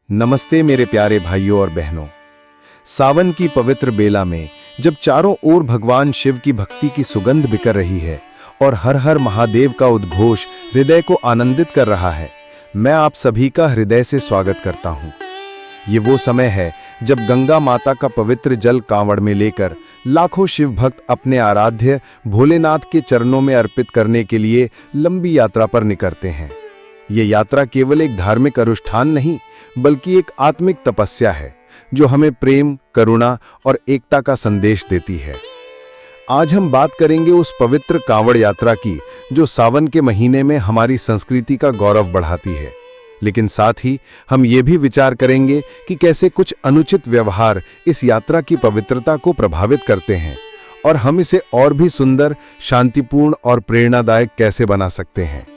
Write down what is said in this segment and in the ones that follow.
नमस्ते मेरे प्यारे भाइयों और बहनों। सावन की पवित्र बेला में जब चारों ओर भगवान शिव की भक्ति की सुगंध बिखर रही है और हर हर महादेव का उद्घोष हृदय को आनंदित कर रहा है, मैं आप सभी का हृदय से स्वागत करता हूं। ये वो समय है जब गंगा माता का पवित्र जल कांवड़ में लेकर लाखों शिव भक्त अपने आराध्य भोलेनाथ के चरणों में अर्पित करने के लिए लंबी यात्रा पर निकलते हैं। ये यात्रा केवल एक धार्मिक अनुष्ठान नहीं, बल्कि एक आत्मिक तपस्या है जो हमें प्रेम, करुणा और एकता का संदेश देती है। आज हम बात करेंगे उस पवित्र कांवड़ यात्रा की जो सावन के महीने में हमारी संस्कृति का गौरव बढ़ाती है। लेकिन साथ ही हम ये भी विचार करेंगे कि कैसे कुछ अनुचित व्यवहार इस यात्रा की पवित्रता को प्रभावित करते हैं और हम इसे और भी सुंदर, शांतिपूर्ण और प्रेरणादायक कैसे बना सकते हैं।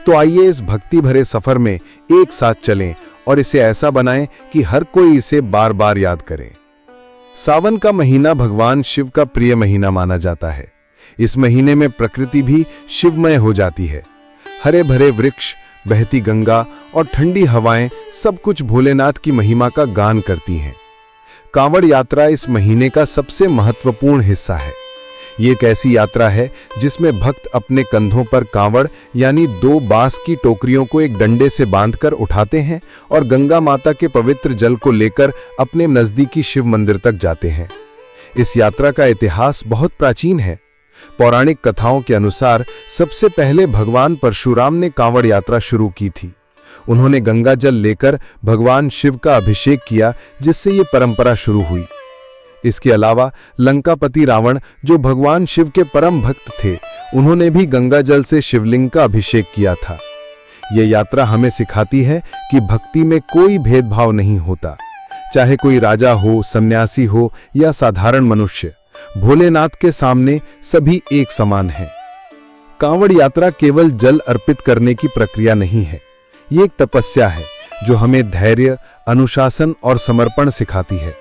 तो आइए इस भक्ति भरे सफर में एक साथ चलें और इसे ऐसा बनाएं कि हर कोई इसे बार बार याद करे। सावन का महीना भगवान शिव का प्रिय महीना माना जाता है। इस महीने में प्रकृति भी शिवमय हो जाती है। हरे भरे वृक्ष, बहती गंगा और ठंडी हवाएं सब कुछ भोलेनाथ की महिमा का गान करती हैं। कांवड़ यात्रा इस महीने का सबसे महत्वपूर्ण हिस्सा है। ये एक ऐसी यात्रा है जिसमें भक्त अपने कंधों पर कांवड़ यानी दो बांस की टोकरियों को एक डंडे से बांधकर उठाते हैं और गंगा माता के पवित्र जल को लेकर अपने नजदीकी शिव मंदिर तक जाते हैं। इस यात्रा का इतिहास बहुत प्राचीन है। पौराणिक कथाओं के अनुसार सबसे पहले भगवान परशुराम ने कांवड़ यात्रा शुरू की थी। उन्होंने गंगा जल लेकर भगवान शिव का अभिषेक किया, जिससे ये परंपरा शुरू हुई। इसके अलावा लंकापति रावण, जो भगवान शिव के परम भक्त थे, उन्होंने भी गंगा जल से शिवलिंग का अभिषेक किया था। यह यात्रा हमें सिखाती है कि भक्ति में कोई भेदभाव नहीं होता। चाहे कोई राजा हो, सन्यासी हो या साधारण मनुष्य, भोलेनाथ के सामने सभी एक समान हैं। कांवड़ यात्रा केवल जल अर्पित करने की प्रक्रिया नहीं है, ये एक तपस्या है जो हमें धैर्य, अनुशासन और समर्पण सिखाती है।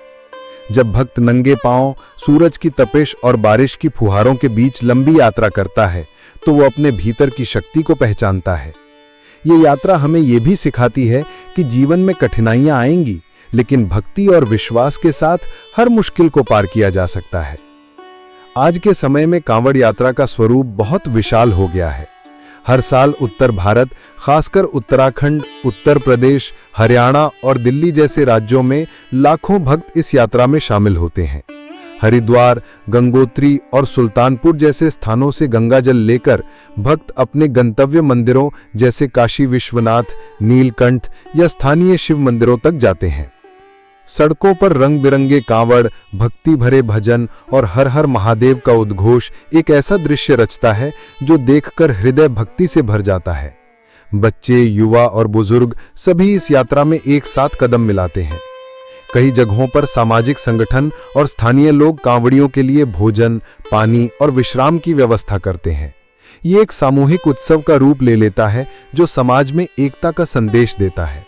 जब भक्त नंगे पांव सूरज की तपिश और बारिश की फुहारों के बीच लंबी यात्रा करता है तो वो अपने भीतर की शक्ति को पहचानता है। ये यात्रा हमें ये भी सिखाती है कि जीवन में कठिनाइयां आएंगी, लेकिन भक्ति और विश्वास के साथ हर मुश्किल को पार किया जा सकता है। आज के समय में कांवड़ यात्रा का स्वरूप बहुत विशाल हो गया है। हर साल उत्तर भारत, खासकर उत्तराखंड, उत्तर प्रदेश, हरियाणा और दिल्ली जैसे राज्यों में लाखों भक्त इस यात्रा में शामिल होते हैं। हरिद्वार, गंगोत्री और सुल्तानपुर जैसे स्थानों से गंगा जल लेकर भक्त अपने गंतव्य मंदिरों जैसे काशी विश्वनाथ, नीलकंठ या स्थानीय शिव मंदिरों तक जाते हैं। सड़कों पर रंग बिरंगे कांवड़, भक्ति भरे भजन और हर हर महादेव का उद्घोष एक ऐसा दृश्य रचता है जो देखकर हृदय भक्ति से भर जाता है। बच्चे, युवा और बुजुर्ग सभी इस यात्रा में एक साथ कदम मिलाते हैं। कई जगहों पर सामाजिक संगठन और स्थानीय लोग कांवड़ियों के लिए भोजन, पानी और विश्राम की व्यवस्था करते हैं। ये एक सामूहिक उत्सव का रूप ले लेता है जो समाज में एकता का संदेश देता है।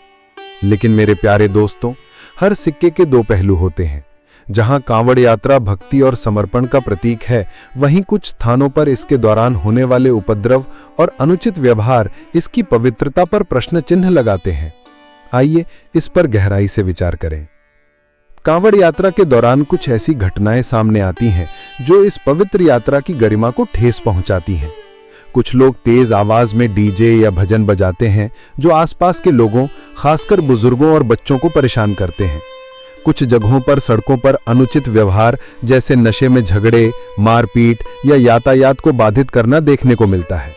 लेकिन मेरे प्यारे दोस्तों, हर सिक्के के दो पहलू होते हैं। जहां कांवड़ यात्रा भक्ति और समर्पण का प्रतीक है, वहीं कुछ स्थानों पर इसके दौरान होने वाले उपद्रव और अनुचित व्यवहार इसकी पवित्रता पर प्रश्न चिन्ह लगाते हैं। आइए इस पर गहराई से विचार करें। कांवड़ यात्रा के दौरान कुछ ऐसी घटनाएं सामने आती हैं जो इस पवित्र यात्रा की गरिमा को ठेस पहुंचाती हैं। कुछ लोग तेज आवाज में डीजे या भजन बजाते हैं जो आसपास के लोगों, खासकर बुजुर्गों और बच्चों को परेशान करते हैं। कुछ जगहों पर सड़कों पर अनुचित व्यवहार जैसे नशे में झगड़े, मारपीट या यातायात को बाधित करना देखने को मिलता है।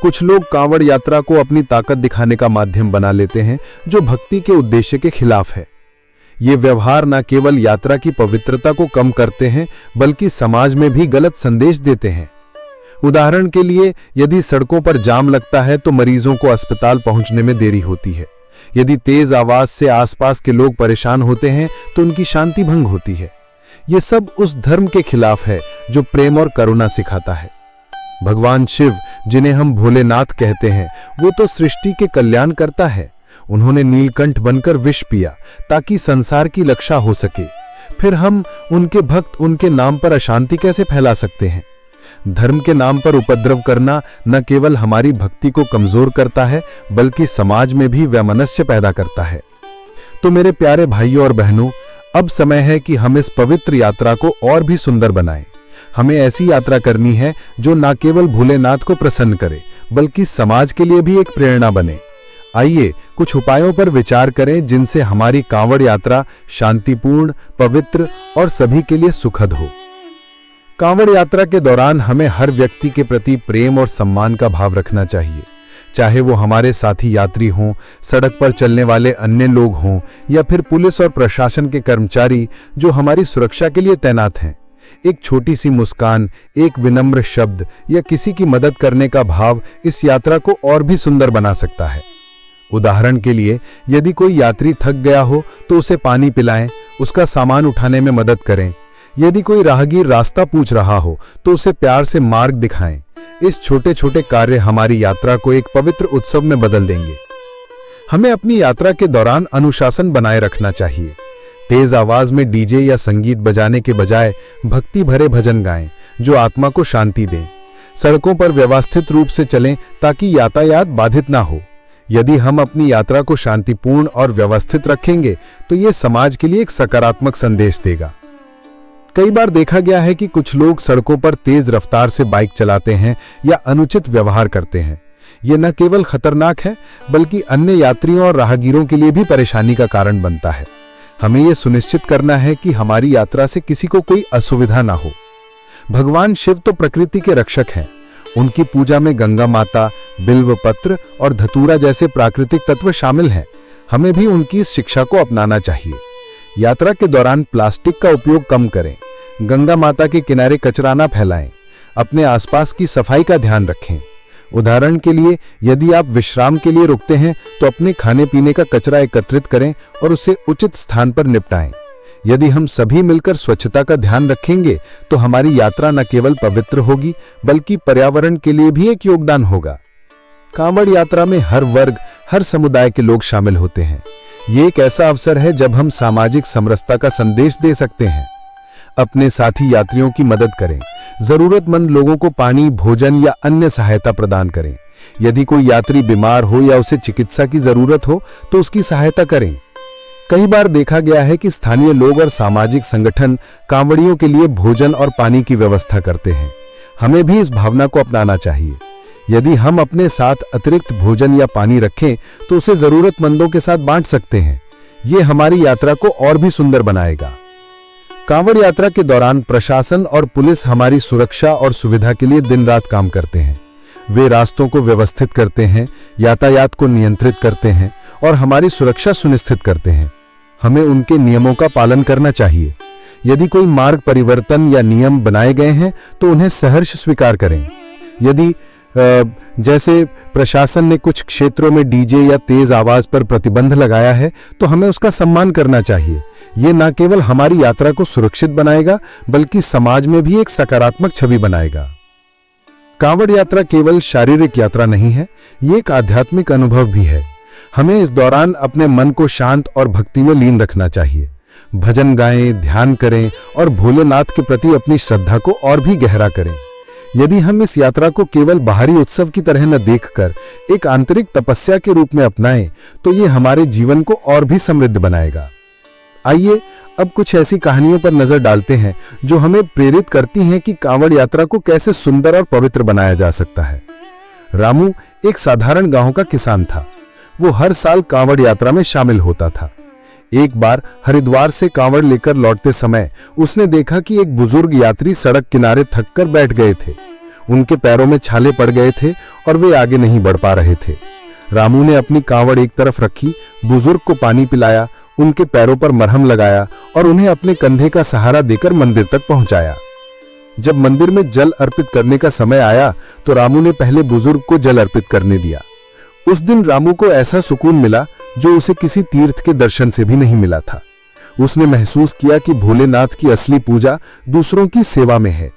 कुछ लोग कांवड़ यात्रा को अपनी ताकत दिखाने का माध्यम बना लेते हैं जो भक्ति के उद्देश्य के खिलाफ है। ये व्यवहार न केवल यात्रा की पवित्रता को कम करते हैं, बल्कि समाज में भी गलत संदेश देते हैं। उदाहरण के लिए, यदि सड़कों पर जाम लगता है तो मरीजों को अस्पताल पहुंचने में देरी होती है। यदि तेज आवाज से आसपास के लोग परेशान होते हैं तो उनकी शांति भंग होती है। ये सब उस धर्म के खिलाफ है जो प्रेम और करुणा सिखाता है। भगवान शिव, जिन्हें हम भोलेनाथ कहते हैं, वो तो सृष्टि के कल्याण करता है। उन्होंने नीलकंठ बनकर विष पिया ताकि संसार की रक्षा हो सके। फिर हम उनके भक्त उनके नाम पर अशांति कैसे फैला सकते हैं? धर्म के नाम पर उपद्रव करना न केवल हमारी भक्ति को कमजोर करता है, बल्कि समाज में भी वैमनस्य पैदा करता है। तो मेरे प्यारे भाइयों और बहनों, अब समय है कि हम इस पवित्र यात्रा को और भी सुंदर बनाएं। हमें ऐसी यात्रा करनी है जो न केवल भोलेनाथ को प्रसन्न करे बल्कि समाज के लिए भी एक प्रेरणा बने। आइए कुछ उपायों पर विचार करें जिनसे हमारी कांवड़ यात्रा शांतिपूर्ण, पवित्र और सभी के लिए सुखद हो। कांवड़ यात्रा के दौरान हमें हर व्यक्ति के प्रति प्रेम और सम्मान का भाव रखना चाहिए, चाहे वो हमारे साथी यात्री हों, सड़क पर चलने वाले अन्य लोग हों या फिर पुलिस और प्रशासन के कर्मचारी जो हमारी सुरक्षा के लिए तैनात हैं। एक छोटी सी मुस्कान, एक विनम्र शब्द या किसी की मदद करने का भाव इस यात्रा को और भी सुंदर बना सकता है। उदाहरण के लिए, यदि कोई यात्री थक गया हो तो उसे पानी पिलाएं, उसका सामान उठाने में मदद करें। यदि कोई राहगीर रास्ता पूछ रहा हो तो उसे प्यार से मार्ग दिखाएं। इस छोटे छोटे कार्य हमारी यात्रा को एक पवित्र उत्सव में बदल देंगे। हमें अपनी यात्रा के दौरान अनुशासन बनाए रखना चाहिए। तेज आवाज में डीजे या संगीत बजाने के बजाय भक्ति भरे भजन गाएं जो आत्मा को शांति दें। सड़कों पर व्यवस्थित रूप से चलें ताकि यातायात बाधित ना हो। यदि हम अपनी यात्रा को शांतिपूर्ण और व्यवस्थित रखेंगे तो ये समाज के लिए एक सकारात्मक संदेश देगा। कई बार देखा गया है कि कुछ लोग सड़कों पर तेज रफ्तार से बाइक चलाते हैं या अनुचित व्यवहार करते हैं। ये न केवल खतरनाक है बल्कि अन्य यात्रियों और राहगीरों के लिए भी परेशानी का कारण बनता है। हमें यह सुनिश्चित करना है कि हमारी यात्रा से किसी को कोई असुविधा ना हो। भगवान शिव तो प्रकृति के रक्षक हैं। उनकी पूजा में गंगा माता, बिल्व पत्र और धतूरा जैसे प्राकृतिक तत्व शामिल हैं। हमें भी उनकी इस शिक्षा को अपनाना चाहिए। यात्रा के दौरान प्लास्टिक का उपयोग कम करें। गंगा माता के किनारे कचरा ना फैलाएं। अपने आसपास की सफाई का ध्यान रखें। उदाहरण के लिए, यदि आप विश्राम के लिए रुकते हैं तो अपने खाने पीने का कचरा एकत्रित करें और उसे उचित स्थान पर निपटाएं। यदि हम सभी मिलकर स्वच्छता का ध्यान रखेंगे तो हमारी यात्रा न केवल पवित्र होगी बल्कि पर्यावरण के लिए भी एक योगदान होगा। कांवड़ यात्रा में हर वर्ग, हर समुदाय के लोग शामिल होते हैं। ये एक ऐसा अवसर है जब हम सामाजिक समरसता का संदेश दे सकते हैं। अपने साथी यात्रियों की मदद करें। जरूरतमंद लोगों को पानी, भोजन या अन्य सहायता प्रदान करें। यदि कोई यात्री बीमार हो या उसे चिकित्सा की जरूरत हो तो उसकी सहायता करें। कई बार देखा गया है कि स्थानीय लोग और सामाजिक संगठन कांवड़ियों के लिए भोजन और पानी की व्यवस्था करते हैं। हमें भी इस भावना को अपनाना चाहिए। यदि हम अपने साथ अतिरिक्त भोजन या पानी रखें तो उसे जरूरतमंदों के साथ बांट सकते हैं। ये हमारी यात्रा को और भी सुंदर बनाएगा। कांवड़ यात्रा के दौरान प्रशासन और पुलिस हमारी सुरक्षा और सुविधा के लिए दिन रात काम करते हैं। वे रास्तों को व्यवस्थित करते हैं, यातायात को नियंत्रित करते हैं और हमारी सुरक्षा सुनिश्चित करते हैं। हमें उनके नियमों का पालन करना चाहिए। यदि कोई मार्ग परिवर्तन या नियम बनाए गए हैं तो उन्हें सहर्ष स्वीकार करें। यदि जैसे प्रशासन ने कुछ क्षेत्रों में डीजे या तेज आवाज पर प्रतिबंध लगाया है तो हमें उसका सम्मान करना चाहिए। ये न केवल हमारी यात्रा को सुरक्षित बनाएगा बल्कि समाज में भी एक सकारात्मक छवि बनाएगा। कांवड़ यात्रा केवल शारीरिक यात्रा नहीं है, ये एक आध्यात्मिक अनुभव भी है। हमें इस दौरान अपने मन को शांत और भक्ति में लीन रखना चाहिए। भजन गाएं, ध्यान करें और भोलेनाथ के प्रति अपनी श्रद्धा को और भी गहरा करें। यदि हम इस यात्रा को केवल बाहरी उत्सव की तरह न देखकर एक आंतरिक तपस्या के रूप में अपनाएं तो ये हमारे जीवन को और भी समृद्ध बनाएगा। आइए अब कुछ ऐसी कहानियों पर नजर डालते हैं जो हमें प्रेरित करती हैं कि कांवड़ यात्रा को कैसे सुंदर और पवित्र बनाया जा सकता है। रामू एक साधारण गांव का किसान था। वो हर साल कांवड़ यात्रा में शामिल होता था। एक बार हरिद्वार से कांवड़ लेकर लौटते समय उसने देखा कि एक बुजुर्ग यात्री सड़क किनारे थककर बैठ गए थे। उनके पैरों में छाले पड़ गए थे और वे आगे नहीं बढ़ पा रहे थे। रामू ने अपनी कांवड़ एक तरफ रखी, बुजुर्ग को पानी पिलाया, उनके पैरों पर मरहम लगाया और उन्हें अपने कंधे का सहारा देकर मंदिर तक पहुंचाया। जब मंदिर में जल अर्पित करने का समय आया तो रामू ने पहले बुजुर्ग को जल अर्पित करने दिया। उस दिन रामू को ऐसा सुकून मिला जो उसे किसी तीर्थ के दर्शन से भी नहीं मिला था। उसने महसूस किया कि भोलेनाथ की असली पूजा दूसरों की सेवा में है।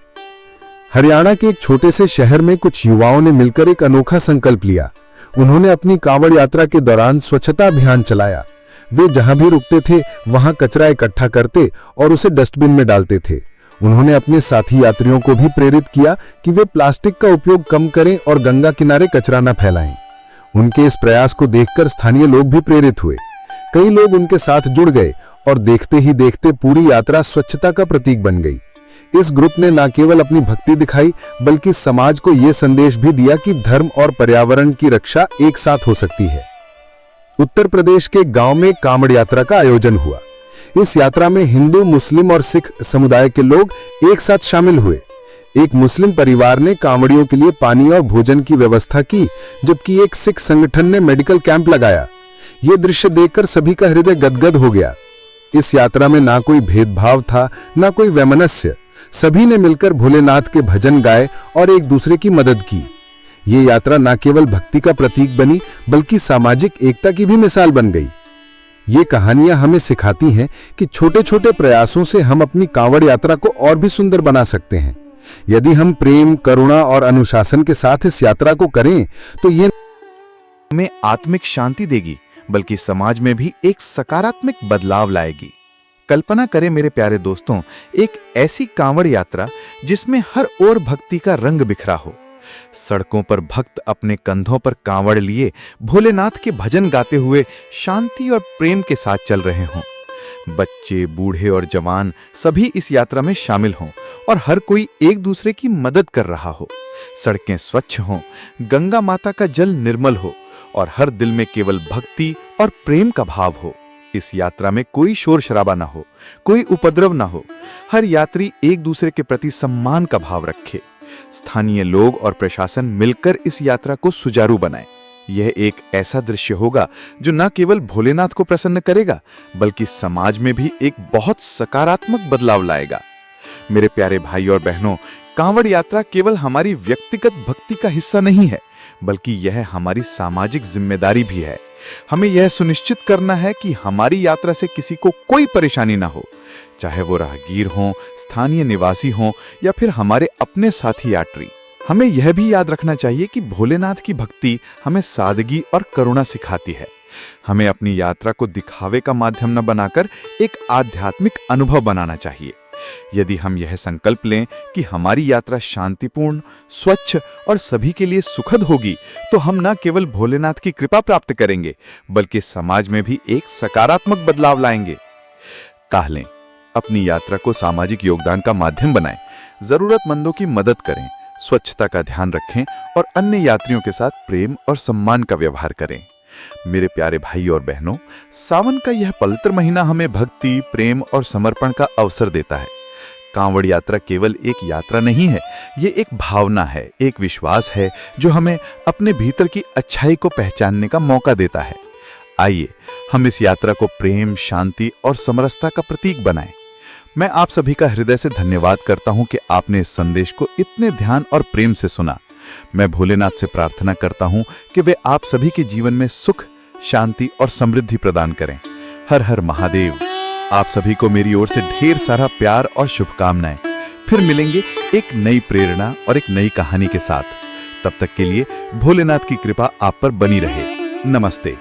हरियाणा के एक छोटे से शहर में कुछ युवाओं ने मिलकर एक अनोखा संकल्प लिया। उन्होंने अपनी कांवड़ यात्रा के दौरान स्वच्छता अभियान चलाया। वे जहां भी रुकते थे वहां कचरा इकट्ठा करते और उसे डस्टबिन में डालते थे। उन्होंने अपने साथी यात्रियों को भी प्रेरित किया कि वे प्लास्टिक का उपयोग कम करें और गंगा किनारे कचरा न फैलाएं। उनके इस प्रयास को देखकर स्थानीय लोग भी प्रेरित हुए। कई लोग उनके साथ जुड़ गए और देखते ही देखते पूरी यात्रा स्वच्छता का प्रतीक बन गई। इस ग्रुप ने न केवल अपनी भक्ति दिखाई बल्कि समाज को यह संदेश भी दिया कि धर्म और पर्यावरण की रक्षा एक साथ हो सकती है। उत्तर प्रदेश के गांव में कांवड़ यात्रा का आयोजन हुआ। इस यात्रा में हिंदू, मुस्लिम और सिख समुदाय के लोग एक साथ शामिल हुए। एक मुस्लिम परिवार ने कांवड़ियों के लिए पानी और भोजन की व्यवस्था की, जबकि एक सिख संगठन ने मेडिकल कैंप लगाया। यह दृश्य देखकर सभी का हृदय गदगद हो गया। इस यात्रा में ना कोई भेदभाव था, ना कोई वैमनस्य। सभी ने मिलकर भोलेनाथ के भजन गाए और एक दूसरे की मदद की। ये यात्रा न केवल भक्ति का प्रतीक बनी बल्कि सामाजिक एकता की भी मिसाल बन गई। ये कहानियां हमें सिखाती हैं कि छोटे छोटे प्रयासों से हम अपनी कांवड़ यात्रा को और भी सुंदर बना सकते हैं। यदि हम प्रेम, करुणा और अनुशासन के साथ इस यात्रा को करें तो ये हमें आत्मिक शांति देगी बल्कि समाज में भी एक सकारात्मक बदलाव लाएगी। कल्पना करें मेरे प्यारे दोस्तों, एक ऐसी कांवड़ यात्रा जिसमें हर ओर भक्ति का रंग बिखरा हो। सड़कों पर भक्त अपने कंधों पर कांवड़ लिए भोलेनाथ के भजन गाते हुए शांति और प्रेम के साथ चल रहे हों। बच्चे, बूढ़े और जवान सभी इस यात्रा में शामिल हों और हर कोई एक दूसरे की मदद कर रहा हो। सड़कें स्वच्छ हों, गंगा माता का जल निर्मल हो और हर दिल में केवल भक्ति और प्रेम का भाव हो। इस यात्रा में कोई शोर शराबा ना हो, कोई उपद्रव ना हो। हर यात्री एक दूसरे के प्रति सम्मान का भाव रखे। स्थानीय लोग और प्रशासन मिलकर इस यात्रा को सुचारू बनाए। यह एक ऐसा दृश्य होगा जो न केवल भोलेनाथ को प्रसन्न करेगा बल्कि समाज में भी एक बहुत सकारात्मक बदलाव लाएगा। मेरे प्यारे भाई और बहनों, कांवड़ यात्रा केवल हमारी व्यक्तिगत भक्ति का हिस्सा नहीं है बल्कि यह हमारी सामाजिक जिम्मेदारी भी है। हमें यह सुनिश्चित करना है कि हमारी यात्रा से किसी को कोई परेशानी ना हो, चाहे वो राहगीर हों, स्थानीय निवासी हों या फिर हमारे अपने साथी यात्री। हमें यह भी याद रखना चाहिए कि भोलेनाथ की भक्ति हमें सादगी और करुणा सिखाती है। हमें अपनी यात्रा को दिखावे का माध्यम न बनाकर एक आध्यात्मिक अनुभव बनाना चाहिए। यदि हम यह संकल्प लें कि हमारी यात्रा शांतिपूर्ण, स्वच्छ और सभी के लिए सुखद होगी, तो हम न केवल भोलेनाथ की कृपा प्राप्त करेंगे बल्कि समाज में भी एक सकारात्मक बदलाव लाएंगे। काहलें, अपनी यात्रा को सामाजिक योगदान का माध्यम बनाएं, जरूरतमंदों की मदद करें, स्वच्छता का ध्यान रखें और अन्य यात्रियों के साथ प्रेम और सम्मान का व्यवहार करें। मेरे प्यारे भाई और बहनों, सावन का यह पवित्र महीना हमें भक्ति, प्रेम और समर्पण का अवसर देता है। कांवड़ यात्रा केवल एक यात्रा नहीं है, ये एक भावना है, एक विश्वास है जो हमें अपने भीतर की अच्छाई को पहचानने का मौका देता है। आइए हम इस यात्रा को प्रेम, शांति और समरसता का प्रतीक बनाएं। मैं आप सभी का हृदय से धन्यवाद करता हूं कि आपने इस संदेश को इतने ध्यान और प्रेम से सुना। मैं भोलेनाथ से प्रार्थना करता हूं कि वे आप सभी के जीवन में सुख, शांति और समृद्धि प्रदान करें। हर हर महादेव। आप सभी को मेरी ओर से ढेर सारा प्यार और शुभकामनाएं। फिर मिलेंगे एक नई प्रेरणा और एक नई कहानी के साथ। तब तक के लिए भोलेनाथ की कृपा आप पर बनी रहे। नमस्ते।